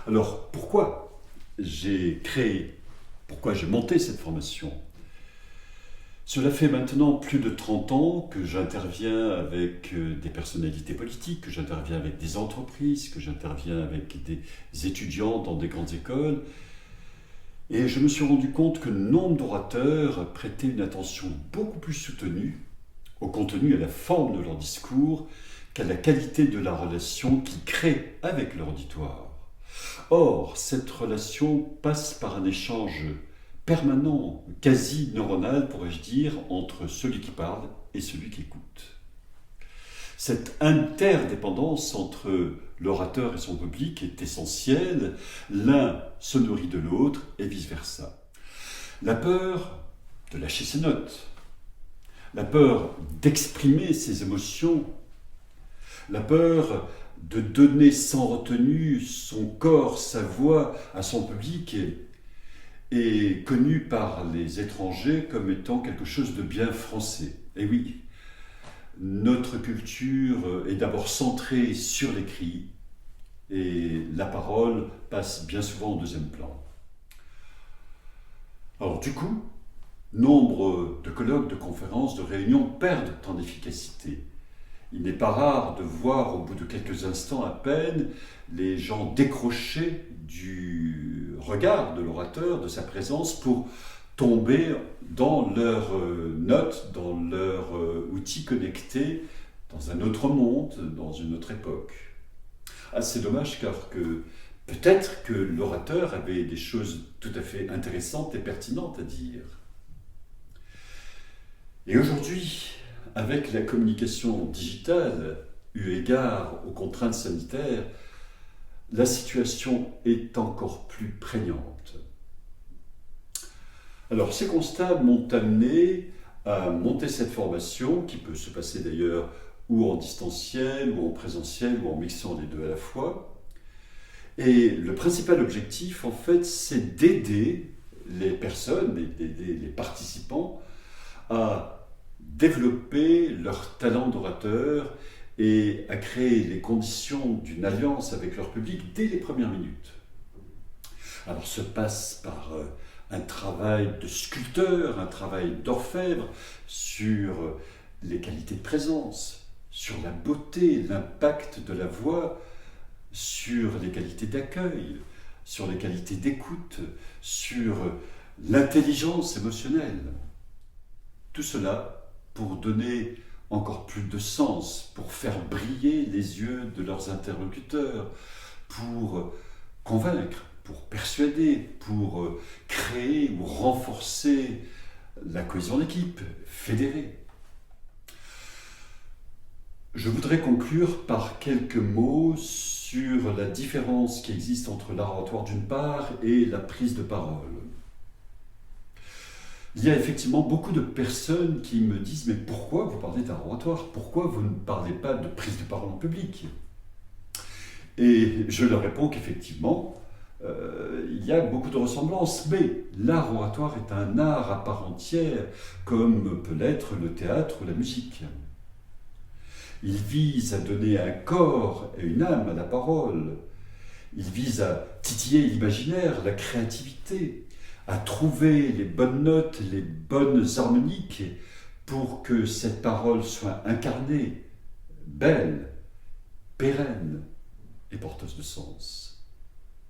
Alors, pourquoi j'ai monté cette formation? Cela fait maintenant plus de 30 ans que j'interviens avec des personnalités politiques, que j'interviens avec des entreprises, que j'interviens avec des étudiants dans des grandes écoles. Et je me suis rendu compte que nombre d'orateurs prêtaient une attention beaucoup plus soutenue au contenu et à la forme de leur discours qu'à la qualité de la relation qu'ils créent avec leur auditoire. Or, cette relation passe par un échange permanent, quasi neuronal, pourrais-je dire, entre celui qui parle et celui qui écoute. Cette interdépendance entre l'orateur et son public est essentielle, l'un se nourrit de l'autre et vice-versa. La peur de lâcher ses notes, la peur d'exprimer ses émotions, la peur de donner sans retenue son corps, sa voix à son public est connue par les étrangers comme étant quelque chose de bien français. Et oui, notre culture est d'abord centrée sur l'écrit et la parole passe bien souvent au deuxième plan. Alors du coup, nombre de colloques, de conférences, de réunions perdent en efficacité. Il n'est pas rare de voir au bout de quelques instants à peine les gens décrocher du regard de l'orateur, de sa présence, pour tomber dans leurs notes, dans leur outil connecté, dans un autre monde, dans une autre époque. Ah, c'est dommage car peut-être que l'orateur avait des choses tout à fait intéressantes et pertinentes à dire. Et aujourd'hui, avec la communication digitale, eu égard aux contraintes sanitaires, la situation est encore plus prégnante. Alors, ces constats m'ont amené à monter cette formation, qui peut se passer d'ailleurs ou en distanciel, ou en présentiel, ou en mixant les deux à la fois. Et le principal objectif, en fait, c'est d'aider les personnes, d'aider les participants à développer leur talent d'orateur et à créer les conditions d'une alliance avec leur public dès les premières minutes. Alors, se passe par un travail de sculpteur, un travail d'orfèvre sur les qualités de présence, sur la beauté, l'impact de la voix, sur les qualités d'accueil, sur les qualités d'écoute, sur l'intelligence émotionnelle. Tout cela pour donner encore plus de sens, pour faire briller les yeux de leurs interlocuteurs, pour convaincre, pour persuader, pour créer ou renforcer la cohésion d'équipe, fédérer. Je voudrais conclure par quelques mots sur la différence qui existe entre l'art oratoire d'une part et la prise de parole. Il y a effectivement beaucoup de personnes qui me disent « Mais pourquoi vous parlez d'art oratoire? Pourquoi vous ne parlez pas de prise de parole en public ?» Et je leur réponds qu'effectivement, il y a beaucoup de ressemblances, mais l'art oratoire est un art à part entière, comme peut l'être le théâtre ou la musique. Il vise à donner un corps et une âme à la parole. Il vise à titiller l'imaginaire, la créativité, à trouver les bonnes notes, les bonnes harmoniques pour que cette parole soit incarnée, belle, pérenne et porteuse de sens.